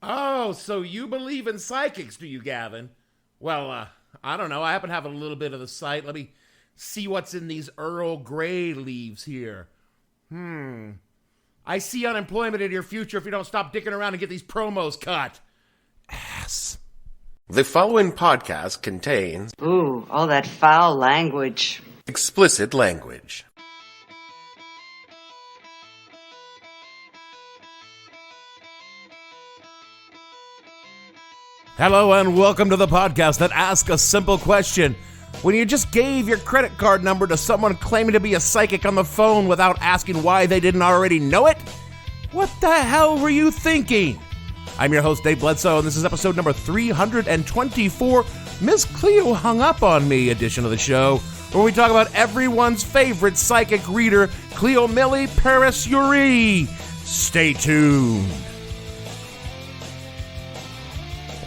Oh, so you believe in psychics, do you, Gavin? Well, I don't know. I happen to have a little bit of the sight. Let me see what's in these Earl Grey leaves here. I see unemployment in your future if you don't stop dicking around and get these promos cut. Ass. The following podcast contains... Ooh, all that foul language. Explicit language. Hello and welcome to the podcast that asks a simple question. When you just gave your credit card number to someone claiming to be a psychic on the phone without asking why they didn't already know it? What the hell were you thinking? I'm your host, Dave Bledsoe, and this is episode number 324, Miss Cleo Hung Up on Me edition of the show, where we talk about everyone's favorite psychic reader, Cleo Millie Paris Youree. Stay tuned.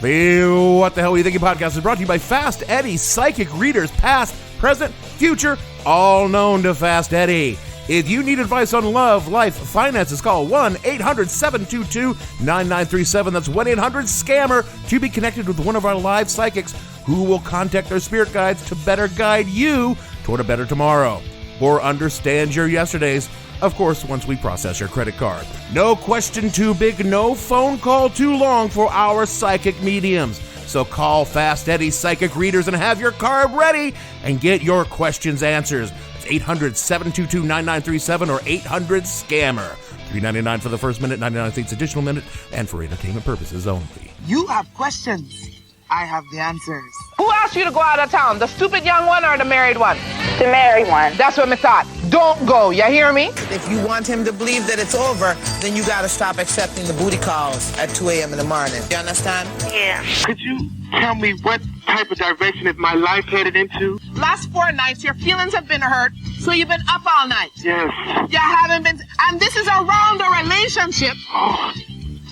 The What the Hell Are You Thinking podcast is brought to you by Fast Eddie, psychic readers past, present, future, all known to Fast Eddie. If you need advice on love, life, finances, call 1-800-722-9937. That's 1-800-SCAMMER to be connected with one of our live psychics who will contact their spirit guides to better guide you toward a better tomorrow or understand your yesterdays. Of course, once we process your credit card. No question too big, no phone call too long for our psychic mediums. So call Fast Eddie Psychic Readers and have your card ready and get your questions answered. It's 800-722-9937 or 800-SCAMMER. $3.99 for the first minute, 99 cents additional minute, and for entertainment purposes only. You have questions. I have the answers. Who asked you to go out of town? The stupid young one or the married one? The married one. That's what I thought. Don't go, you hear me? If you want him to believe that it's over, then you gotta stop accepting the booty calls at 2 a.m. in the morning. You understand? Yeah. Could you tell me what type of direction is my life headed into? Last 4 nights, your feelings have been hurt, so you've been up all night. Yes. You haven't been, and this is around a relationship. Oh,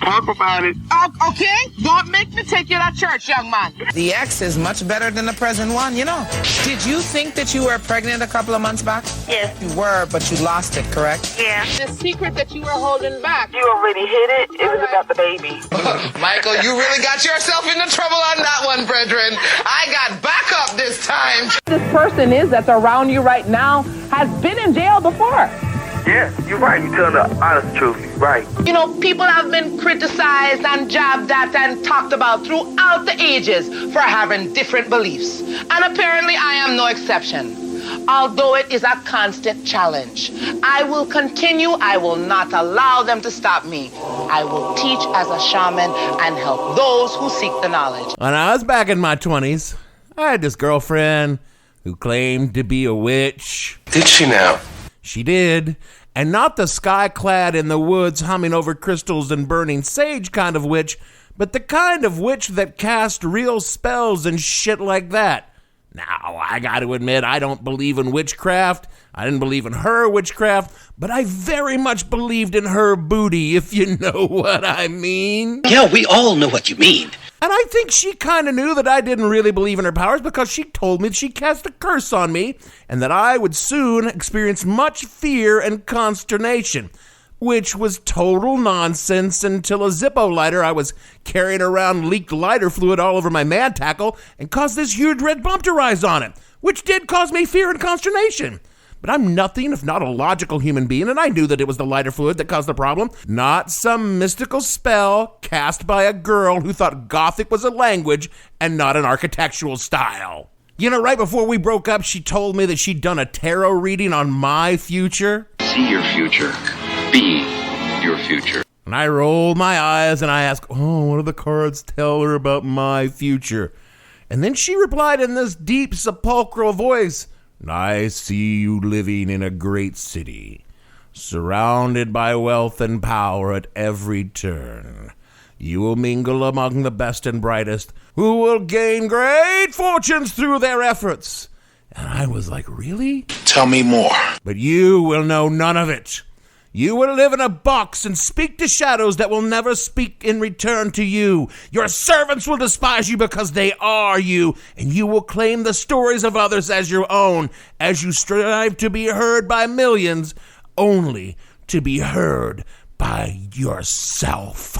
talk about it. Okay? Don't make me take you to church, young man. The ex is much better than the present one, you know. Did you think that you were pregnant a couple of months back? Yes. You were, but you lost it, correct? Yeah. The secret that you were holding back. You already hit it. It was about the baby. Michael, you really got yourself into trouble on that one, brethren. I got backup this time. This person is that's around you right now has been in jail before. Yeah, you're right. You're telling the honest truth. Right. You know, people have been criticized and jabbed at and talked about throughout the ages for having different beliefs. And apparently I am no exception. Although it is a constant challenge, I will continue. I will not allow them to stop me. I will teach as a shaman and help those who seek the knowledge. When I was back in my 20s, I had this girlfriend who claimed to be a witch. Did she now? She did. And not the sky-clad in the woods humming over crystals and burning sage kind of witch, but the kind of witch that cast real spells and shit like that. Now, I gotta admit, I don't believe in witchcraft. I didn't believe in her witchcraft, but I very much believed in her booty, if you know what I mean. Yeah, we all know what you mean. And I think she kind of knew that I didn't really believe in her powers because she told me that she cast a curse on me and that I would soon experience much fear and consternation, which was total nonsense until a Zippo lighter I was carrying around leaked lighter fluid all over my man tackle and caused this huge red bump to rise on it, which did cause me fear and consternation. But I'm nothing if not a logical human being, and I knew that it was the lighter fluid that caused the problem, not some mystical spell cast by a girl who thought Gothic was a language and not an architectural style. You know, right before we broke up, she told me that she'd done a tarot reading on my future. See your future. Be your future. And I rolled my eyes and I asked, oh, what do the cards tell her about my future? And then she replied in this deep sepulchral voice, I see you living in a great city, surrounded by wealth and power at every turn. You will mingle among the best and brightest, who will gain great fortunes through their efforts. And I was like, really? Tell me more. But you will know none of it. You will live in a box and speak to shadows that will never speak in return to you. Your servants will despise you because they are you, and you will claim the stories of others as your own, as you strive to be heard by millions, only to be heard by yourself.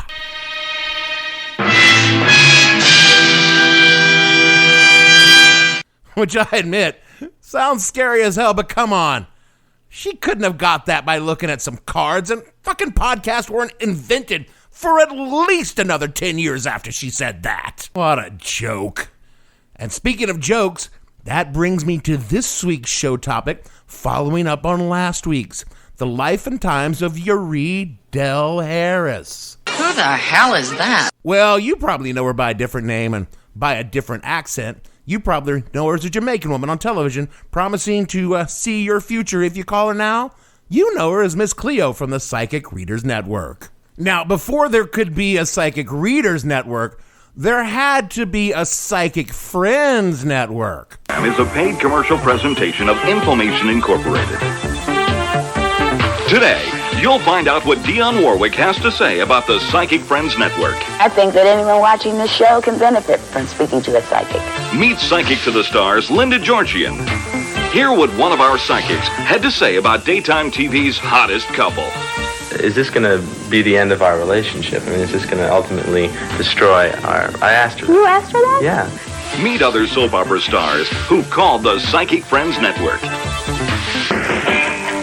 which I admit sounds scary as hell, but come on. She couldn't have got that by looking at some cards, and fucking podcasts weren't invented for at least another 10 years after she said that. What a joke. And speaking of jokes, that brings me to this week's show topic, following up on last week's, the life and times of Youree Harris. Who the hell is that? Well, you probably know her by a different name and by a different accent. You probably know her as a Jamaican woman on television promising to see your future if you call her now. You know her as Miss Cleo from the Psychic Readers Network. Now, before there could be a Psychic Readers Network, there had to be a Psychic Friends Network. Is a paid commercial presentation of Inflammation Incorporated. Today, you'll find out what Dionne Warwick has to say about the Psychic Friends Network. I think that anyone watching this show can benefit from speaking to a psychic. Meet Psychic to the Stars, Linda Georgian. Hear what one of our psychics had to say about daytime TV's hottest couple. Is this going to be the end of our relationship? I mean, is this going to ultimately destroy our... I asked her. You asked her that? Yeah. Meet other soap opera stars who've called the Psychic Friends Network.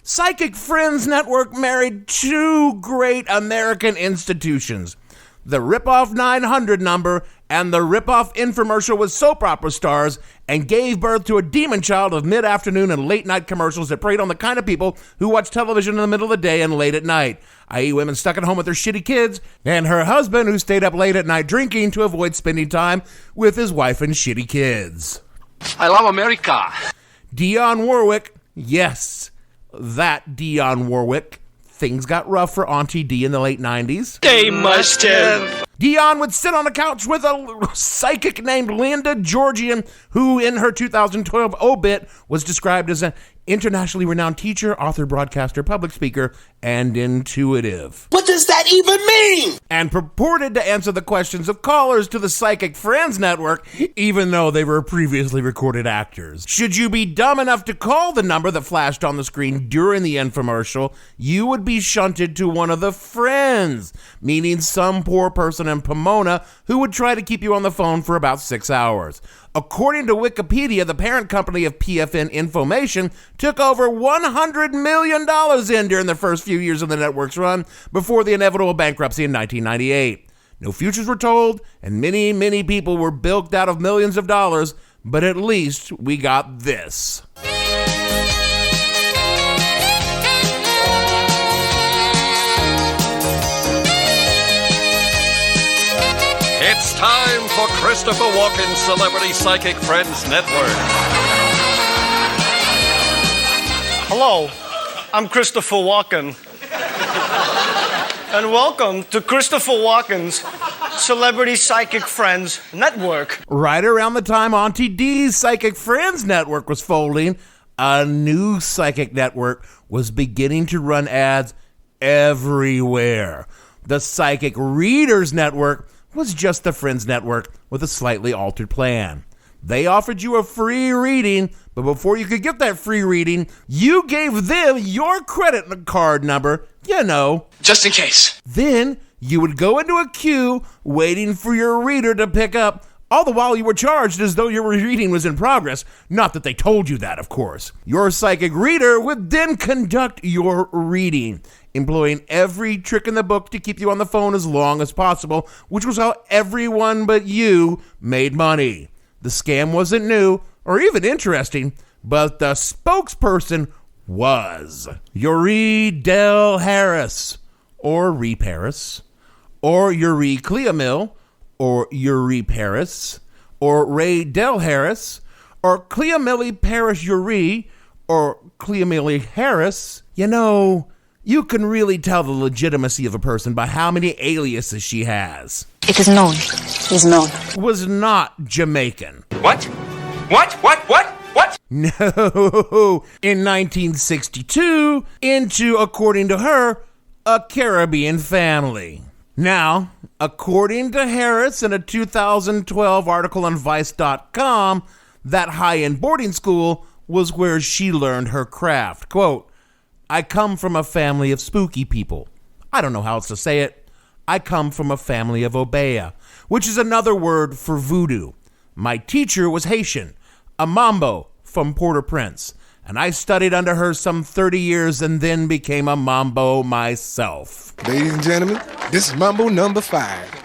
Psychic Friends Network married two great American institutions, the Ripoff 900 number and the Ripoff infomercial with soap opera stars, and gave birth to a demon child of mid-afternoon and late-night commercials that preyed on the kind of people who watch television in the middle of the day and late at night, i.e. women stuck at home with their shitty kids, and her husband who stayed up late at night drinking to avoid spending time with his wife and shitty kids. I love America. Dionne Warwick, yes, that Dionne Warwick. Things got rough for Auntie D in the late 90s. They must have. Dionne would sit on the couch with a psychic named Linda Georgian, who in her 2012 obit was described as an internationally renowned teacher, author, broadcaster, public speaker, and intuitive. What does that even mean? And purported to answer the questions of callers to the Psychic Friends Network, even though they were previously recorded actors. Should you be dumb enough to call the number that flashed on the screen during the infomercial, you would be shunted to one of the friends, meaning some poor person in Pomona who would try to keep you on the phone for about 6 hours. According to Wikipedia, the parent company of PFN Infomation took over $100 million in during the first few years of the network's run before the inevitable bankruptcy in 1998. No futures were told, and many, many people were bilked out of millions of dollars, but at least we got this. It's time for Christopher Walken's Celebrity Psychic Friends Network. Hello, I'm Christopher Walken. And welcome to Christopher Walken's Celebrity Psychic Friends Network. Right around the time Auntie D's Psychic Friends Network was folding, a new psychic network was beginning to run ads everywhere. The Psychic Readers Network was just the Friends Network with a slightly altered plan. They offered you a free reading, but before you could get that free reading, you gave them your credit card number, you know. Just in case. Then you would go into a queue waiting for your reader to pick up, all the while you were charged as though your reading was in progress. Not that they told you that, of course. Your psychic reader would then conduct your reading, employing every trick in the book to keep you on the phone as long as possible, which was how everyone but you made money. The scam wasn't new or even interesting, but the spokesperson was Youree Harris, or Ree Harris, or Youree Cleo or Youree Harris, or Ray Del Harris, or Cleo Paris Youree, or Cleo Harris. You know, you can really tell the legitimacy of a person by how many aliases she has. It is known. It is known. Was not Jamaican. What? What? No. In 1962, into, according to her, a Caribbean family. Now, according to Harris in a 2012 article on Vice.com, that high-end boarding school was where she learned her craft. Quote, I come from a family of spooky people. I don't know how else to say it. I come from a family of Obeah, which is another word for voodoo. My teacher was Haitian. a mambo from Port-au-Prince. And I studied under her some 30 years and then became a mambo myself. Ladies and gentlemen, this is Mambo number 5.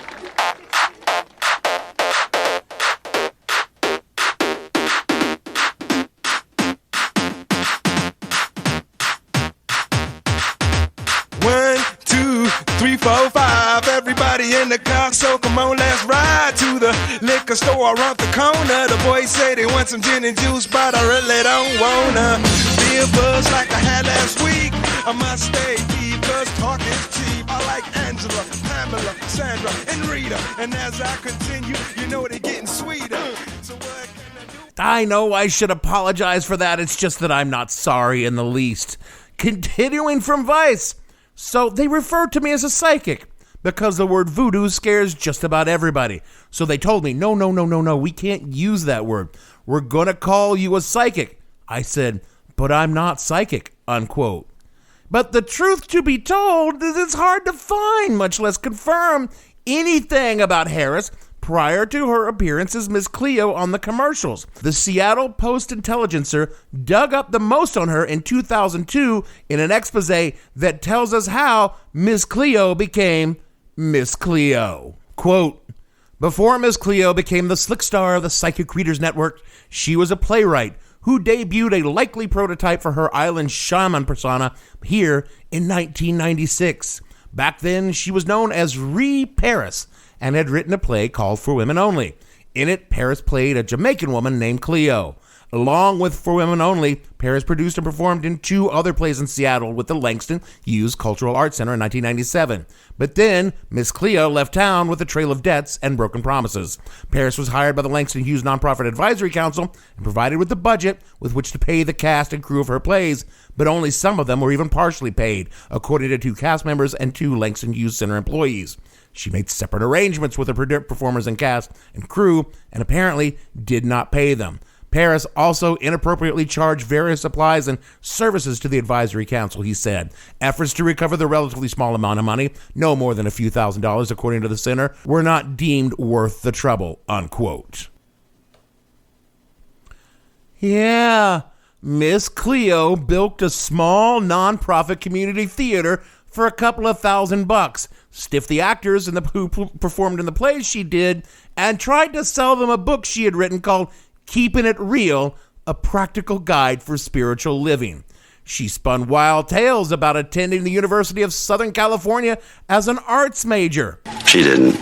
One, two, three, four, five. Everybody in the car, so come on, let's ride to the liquor store around the corner. The boys say they want some gin and juice, but I really don't wanna be a buzz like I had last week. I must stay deep, cause talk is cheap. I like Angela, Pamela, Sandra, and Rita. And as I continue, you know they're getting sweeter. So what can I do? I know I should apologize for that. It's just that I'm not sorry in the least. Continuing from Vice. So they refer to me as a psychic because the word voodoo scares just about everybody. So they told me, no, we can't use that word. We're going to call you a psychic. I said, but I'm not psychic, unquote. But the truth to be told is it's hard to find, much less confirm, anything about Harris prior to her appearance as Miss Cleo on the commercials. The Seattle Post-Intelligencer dug up the most on her in 2002 in an expose that tells us how Miss Cleo became Miss Cleo. Quote, before Miss Cleo became the slick star of the Psychic Readers Network, she was a playwright who debuted a likely prototype for her island shaman persona here in 1996. Back then, she was known as Youree Harris and had written a play called For Women Only. In it, Paris played a Jamaican woman named Cleo. Along with For Women Only, Paris produced and performed in 2 other plays in Seattle with the Langston Hughes Cultural Arts Center in 1997. But then, Miss Cleo left town with a trail of debts and broken promises. Paris was hired by the Langston Hughes Nonprofit Advisory Council and provided with the budget with which to pay the cast and crew of her plays, but only some of them were even partially paid, according to 2 cast members and 2 Langston Hughes Center employees. She made separate arrangements with the performers and cast and crew and apparently did not pay them. Paris also inappropriately charged various supplies and services to the advisory council, he said. Efforts to recover the relatively small amount of money, no more than a few $1,000s according to the center, were not deemed worth the trouble, unquote. Yeah, Miss Cleo built a small nonprofit community theater for a couple of $1,000, stiffed the actors who performed in the plays she did, and tried to sell them a book she had written called Keeping It Real, A Practical Guide for Spiritual Living. She spun wild tales about attending the University of Southern California as an arts major. She didn't.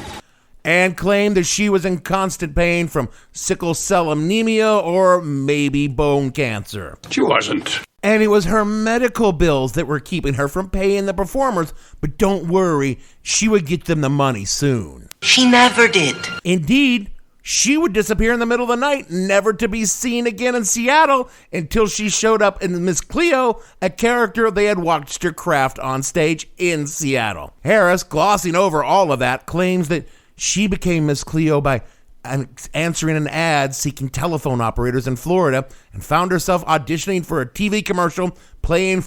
And claimed that she was in constant pain from sickle cell anemia or maybe bone cancer. She wasn't. And it was her medical bills that were keeping her from paying the performers. But don't worry, she would get them the money soon. She never did. Indeed, she would disappear in the middle of the night, never to be seen again in Seattle until she showed up in Miss Cleo, a character they had watched her craft on stage in Seattle. Harris, glossing over all of that, claims that she became Miss Cleo by answering an ad seeking telephone operators in Florida and found herself auditioning for a TV commercial playing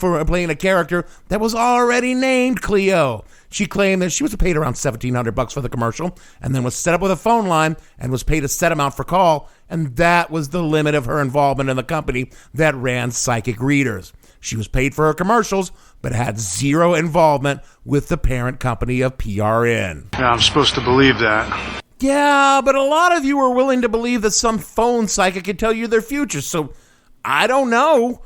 a character that was already named Cleo. She claimed that she was paid around $1,700 for the commercial and then was set up with a phone line and was paid a set amount for call, and that was the limit of her involvement in the company that ran Psychic Readers. She was paid for her commercials, but had zero involvement with the parent company of PRN. Yeah, I'm supposed to believe that. Yeah, but a lot of you are willing to believe that some phone psychic can tell you their future, so I don't know.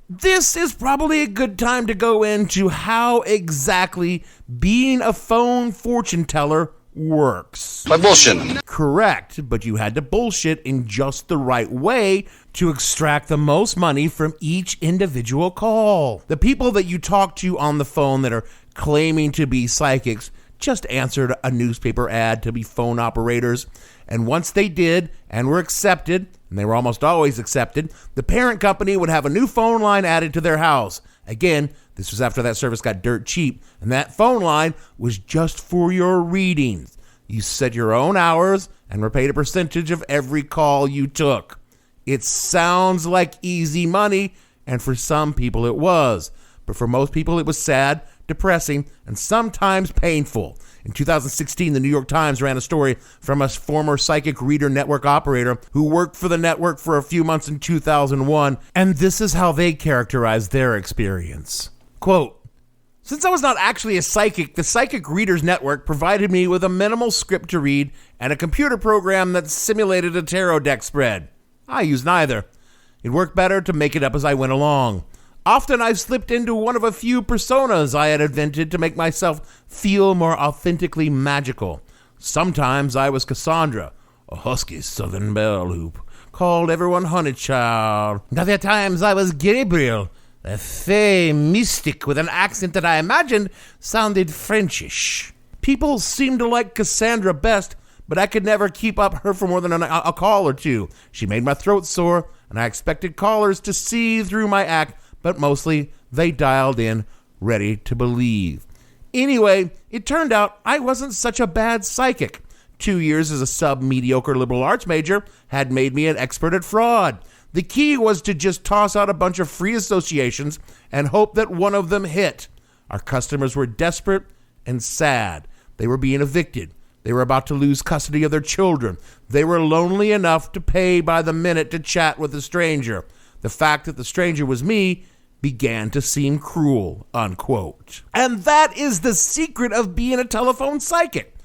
This is probably a good time to go into how exactly being a phone fortune teller works. By bullshitting. Correct, but you had to bullshit in just the right way to extract the most money from each individual call. The people that you talk to on the phone that are claiming to be psychics just answered a newspaper ad to be phone operators, and once they did and were accepted, and they were almost always accepted, the parent company would have a new phone line added to their house. Again, this was after that service got dirt cheap, and that phone line was just for your readings. You set your own hours and were paid a percentage of every call you took. It sounds like easy money, and for some people it was. But for most people it was sad, depressing, and sometimes painful. In 2016, the New York Times ran a story from a former psychic reader network operator who worked for the network for a few months in 2001, and this is how they characterized their experience. Quote, "Since I was not actually a psychic, the Psychic Readers Network provided me with a minimal script to read and a computer program that simulated a tarot deck spread. I used neither. It worked better to make it up as I went along. Often I slipped into one of a few personas I had invented to make myself feel more authentically magical. Sometimes I was Cassandra, a husky southern belle who called everyone honey child. Other times I was Gabriel, a fey mystic with an accent that I imagined sounded Frenchish. People seemed to like Cassandra best, but I could never keep up her for more than a call or two. She made my throat sore, and I expected callers to see through my act, but mostly they dialed in, ready to believe. Anyway, it turned out I wasn't such a bad psychic. 2 years as a sub-mediocre liberal arts major had made me an expert at fraud. The key was to just toss out a bunch of free associations and hope that one of them hit. Our customers were desperate and sad. They were being evicted. They were about to lose custody of their children. They were lonely enough to pay by the minute to chat with a stranger. The fact that the stranger was me began to seem cruel," unquote. And that is the secret of being a telephone psychic.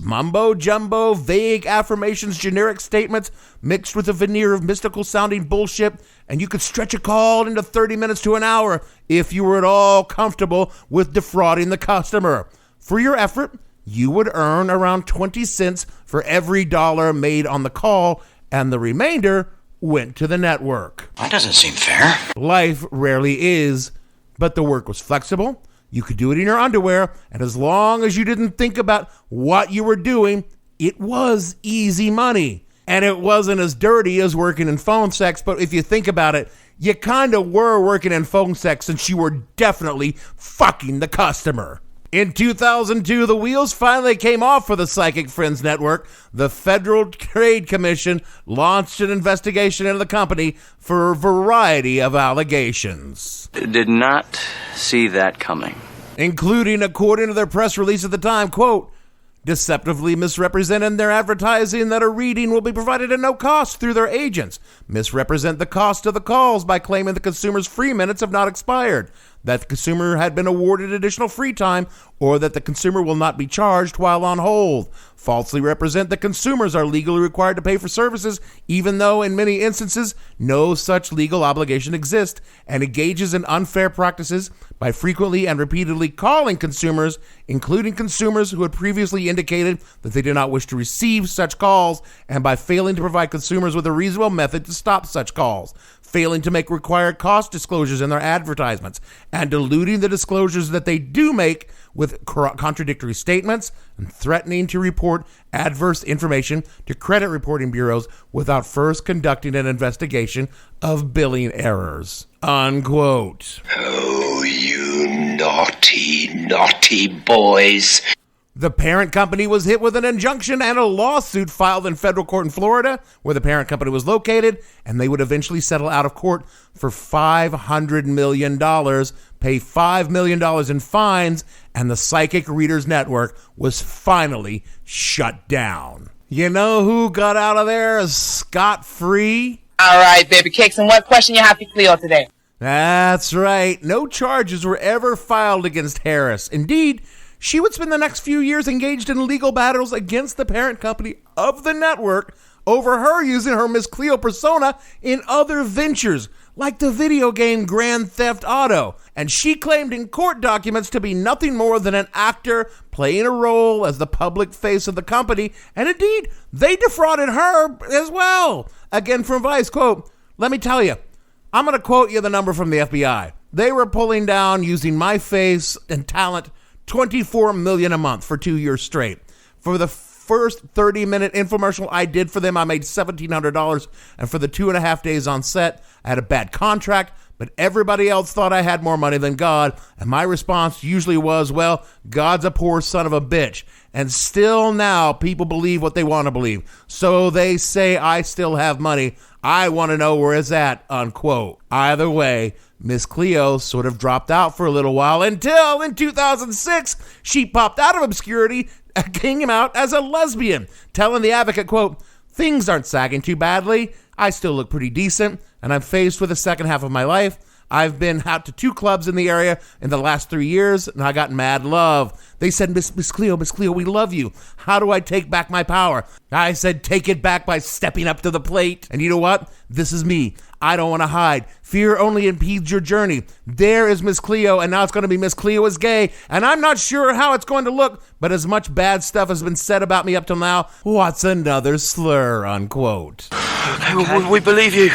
Mumbo-jumbo, vague affirmations, generic statements mixed with a veneer of mystical-sounding bullshit, and you could stretch a call into 30 minutes to an hour if you were at all comfortable with defrauding the customer. For your effort, you would earn around 20 cents for every dollar made on the call, and the remainder went to the network. That doesn't seem fair. Life rarely is, but the work was flexible. You could do it in your underwear, and as long as you didn't think about what you were doing, it was easy money. And it wasn't as dirty as working in phone sex, but if you think about it, you kind of were working in phone sex since you were definitely fucking the customer. In 2002, the wheels finally came off for the Psychic Friends Network. The Federal Trade Commission launched an investigation into the company for a variety of allegations. Did not see that coming. Including, according to their press release at the time, quote, "deceptively misrepresenting their advertising that a reading will be provided at no cost through their agents, misrepresent the cost of the calls by claiming the consumer's free minutes have not expired, that the consumer had been awarded additional free time, or that the consumer will not be charged while on hold, falsely represent that consumers are legally required to pay for services, even though in many instances no such legal obligation exists, and engages in unfair practices by frequently and repeatedly calling consumers, including consumers who had previously indicated that they did not wish to receive such calls, and by failing to provide consumers with a reasonable method to stop such calls, failing to make required cost disclosures in their advertisements, and diluting the disclosures that they do make with contradictory statements, and threatening to report adverse information to credit reporting bureaus without first conducting an investigation of billing errors," unquote. Oh, you naughty, naughty boys. The parent company was hit with an injunction and a lawsuit filed in federal court in Florida, where the parent company was located, and they would eventually settle out of court for $500 million, pay $5 million in fines, and the Psychic Readers Network was finally shut down. You know who got out of there scot-free? All right, baby cakes, and what question you have for Cleo today? That's right. No charges were ever filed against Harris. Indeed, she would spend the next few years engaged in legal battles against the parent company of the network over her using her Miss Cleo persona in other ventures, like the video game Grand Theft Auto. And she claimed in court documents to be nothing more than an actor playing a role as the public face of the company. And indeed, they defrauded her as well. Again from Vice, quote, "Let me tell you, I'm going to quote you the number from the FBI. They were pulling down, using my face and talent, $24 million a month for 2 years straight. For the first 30-minute infomercial I did for them, I made $1,700, and for the 2.5 days on set, I had a bad contract, but everybody else thought I had more money than God, and my response usually was, well, God's a poor son of a bitch. And still now, people believe what they want to believe. So they say I still have money. I want to know where it's at, unquote. Either way, Miss Cleo sort of dropped out for a little while until in 2006, she popped out of obscurity and came out as a lesbian, telling the Advocate, quote, "Things aren't sagging too badly. I still look pretty decent, and I'm faced with the second half of my life. I've been out to 2 clubs in the area in the last 3 years, and I got mad love. They said, Miss Cleo, we love you. How do I take back my power?" I said, take it back by stepping up to the plate. And you know what? This is me. I don't want to hide. Fear only impedes your journey. There is Miss Cleo, and now it's going to be Miss Cleo is gay, and I'm not sure how it's going to look, but as much bad stuff has been said about me up till now, what's another slur, unquote. Okay, we believe you.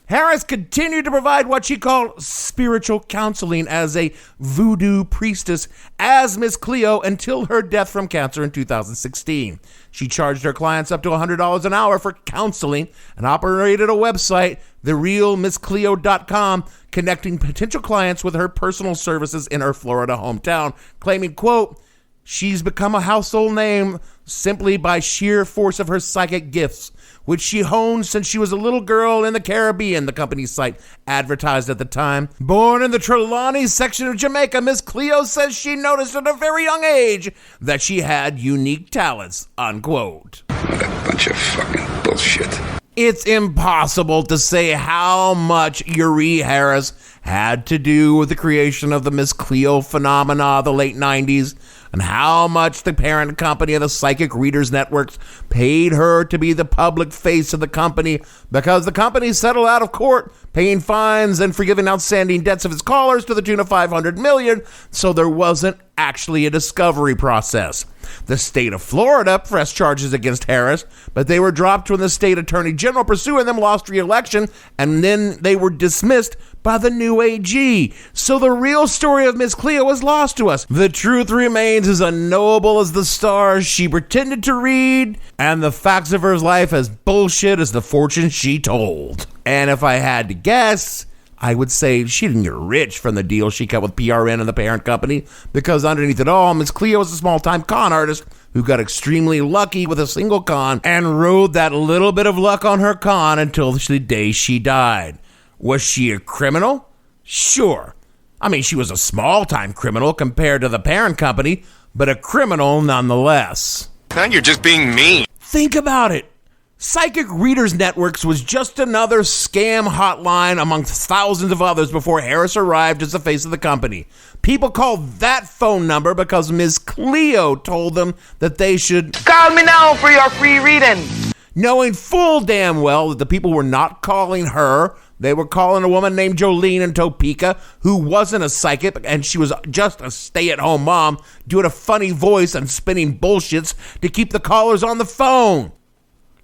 Harris continued to provide what she called spiritual counseling as a voodoo priestess as Miss Cleo until her death from cancer in 2016. She charged her clients up to $100 an hour for counseling and operated a website, therealmisscleo.com, connecting potential clients with her personal services in her Florida hometown, claiming, quote, "She's become a household name simply by sheer force of her psychic gifts, which she honed since she was a little girl in the Caribbean," the company's site advertised at the time. Born in the Trelawney section of Jamaica, Miss Cleo says she noticed at a very young age that she had unique talents, unquote. What a bunch of fucking bullshit. It's impossible to say how much Youree Harris had to do with the creation of the Miss Cleo phenomena of the late 90s, and how much the parent company of the Psychic Readers Networks paid her to be the public face of the company, because the company settled out of court, paying fines and forgiving outstanding debts of its callers to the tune of $500 million, so there wasn't actually a discovery process. The state of Florida pressed charges against Harris, but they were dropped when the state attorney general pursuing them lost re-election, and then they were dismissed by the new AG. So the real story of Miss Cleo was lost to us. The truth remains as unknowable as the stars she pretended to read, and the facts of her life as bullshit as the fortune she told. And if I had to guess, I would say she didn't get rich from the deal she cut with PRN and the parent company, because underneath it all, Miss Cleo was a small-time con artist who got extremely lucky with a single con and rode that little bit of luck on her con until the day she died. Was she a criminal? Sure. I mean, she was a small-time criminal compared to the parent company, but a criminal nonetheless. Now you're just being mean. Think about it. Psychic Readers Networks was just another scam hotline amongst thousands of others before Harris arrived as the face of the company. People called that phone number because Miss Cleo told them that they should call me now for your free reading, knowing full damn well that the people were not calling her. They were calling a woman named Jolene in Topeka, who wasn't a psychic, and she was just a stay-at-home mom doing a funny voice and spinning bullshits to keep the callers on the phone.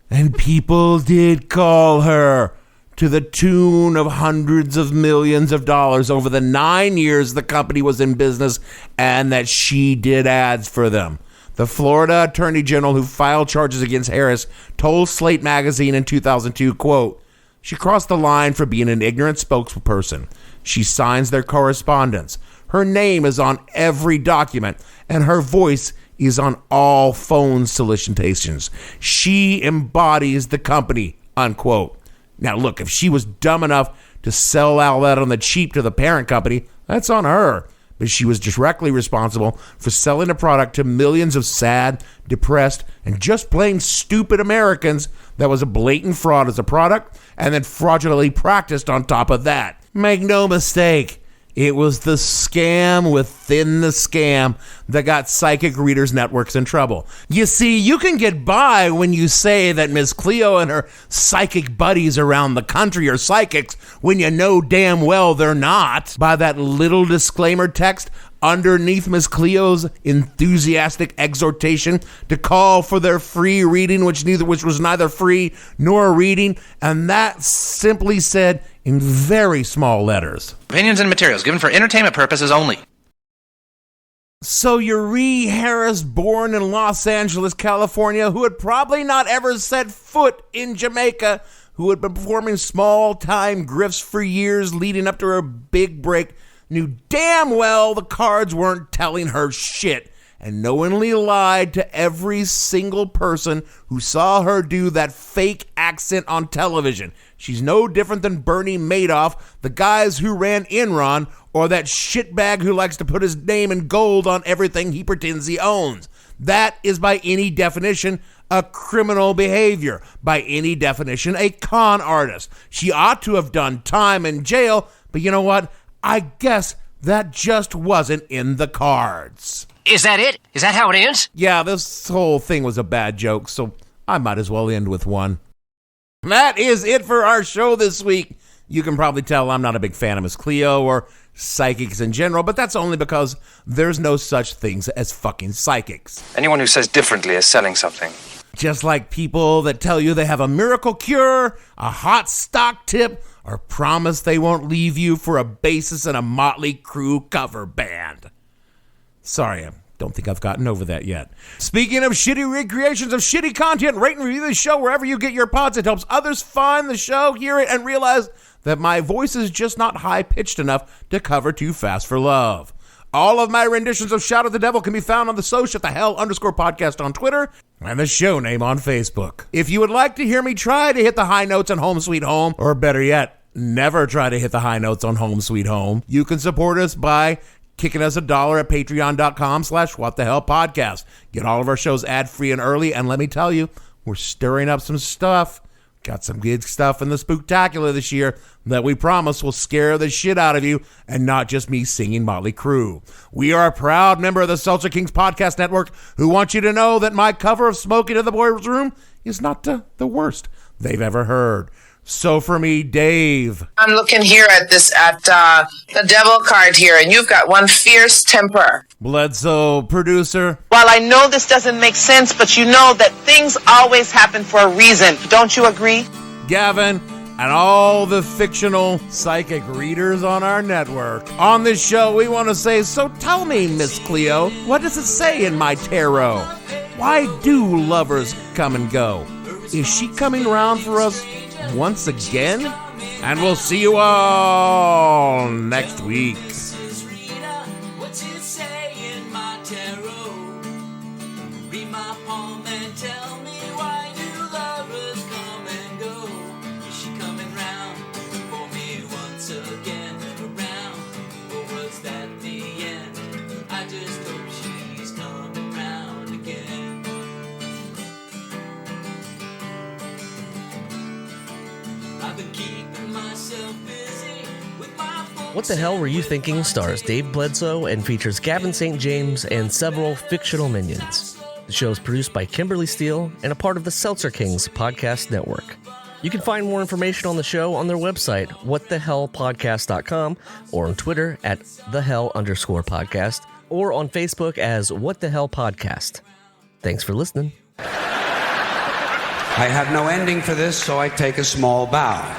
And people did call her to the tune of hundreds of millions of dollars over the 9 years the company was in business, and that she did ads for them. The Florida Attorney General who filed charges against Harris told Slate magazine in 2002, quote, "She crossed the line for being an ignorant spokesperson. She signs their correspondence. Her name is on every document, and her voice is on all phone solicitations. She embodies the company," unquote. Now, look, if she was dumb enough to sell all that on the cheap to the parent company, that's on her. But she was directly responsible for selling a product to millions of sad, depressed, and just plain stupid Americans that was a blatant fraud as a product and then fraudulently practiced on top of that. Make no mistake, it was the scam within the scam that got Psychic Readers Networks in trouble. You see, you can get by when you say that Miss Cleo and her psychic buddies around the country are psychics when you know damn well they're not, by that little disclaimer text underneath Miss Cleo's enthusiastic exhortation to call for their free reading, which was neither free nor a reading, and that simply said in very small letters, "Opinions and materials given for entertainment purposes only." So Youree Harris, born in Los Angeles, California, who had probably not ever set foot in Jamaica, who had been performing small-time grifts for years leading up to her big break, knew damn well the cards weren't telling her shit, and knowingly lied to every single person who saw her do that fake accent on television. She's no different than Bernie Madoff, the guys who ran Enron, or that shitbag who likes to put his name in gold on everything he pretends he owns. That is, by any definition, a criminal behavior. By any definition, a con artist. She ought to have done time in jail, but you know what? I guess that just wasn't in the cards. Is that it? Is that how it ends? Yeah, this whole thing was a bad joke, so I might as well end with one. That is it for our show this week. You can probably tell I'm not a big fan of Miss Cleo or psychics in general, but that's only because there's no such things as fucking psychics. Anyone who says differently is selling something. Just like people that tell you they have a miracle cure, a hot stock tip, or promise they won't leave you for a bassist in a Motley Crue cover band. Sorry, I don't think I've gotten over that yet. Speaking of shitty recreations of shitty content, rate and review the show wherever you get your pods. It helps others find the show, hear it, and realize that my voice is just not high-pitched enough to cover Too Fast for Love. All of my renditions of Shout at the Devil can be found on the social at the Hell_podcast on Twitter and the show name on Facebook. If you would like to hear me try to hit the high notes on Home Sweet Home, or better yet, never try to hit the high notes on Home Sweet Home, you can support us by kicking us $1 at patreon.com/whatthehellpodcast. Get all of our shows ad-free and early, and let me tell you, we're stirring up some stuff. Got some good stuff in the Spooktacular this year that we promise will scare the shit out of you, and not just me singing Motley Crue. We are a proud member of the Seltzer Kings Podcast Network who want you to know that my cover of Smoking in the Boys Room is not the worst they've ever heard. So for me, Dave. I'm looking here at the devil card here, and you've got one fierce temper. Bledsoe, producer. While I know this doesn't make sense, but you know that things always happen for a reason. Don't you agree? Gavin, and all the fictional psychic readers on our network. On this show, we want to say, so tell me, Miss Cleo, what does it say in my tarot? Why do lovers come and go? Is she coming around for us once again? And we'll see you all next week. What the Hell Were You Thinking stars Dave Bledsoe and features Gavin St. James and several fictional minions. The show is produced by Kimberly Steele and a part of the Seltzer Kings Podcast Network. You can find more information on the show on their website, whatthehellpodcast.com, or on Twitter at @thehell_podcast, or on Facebook as What the Hell Podcast. Thanks for listening. I have no ending for this, so I take a small bow.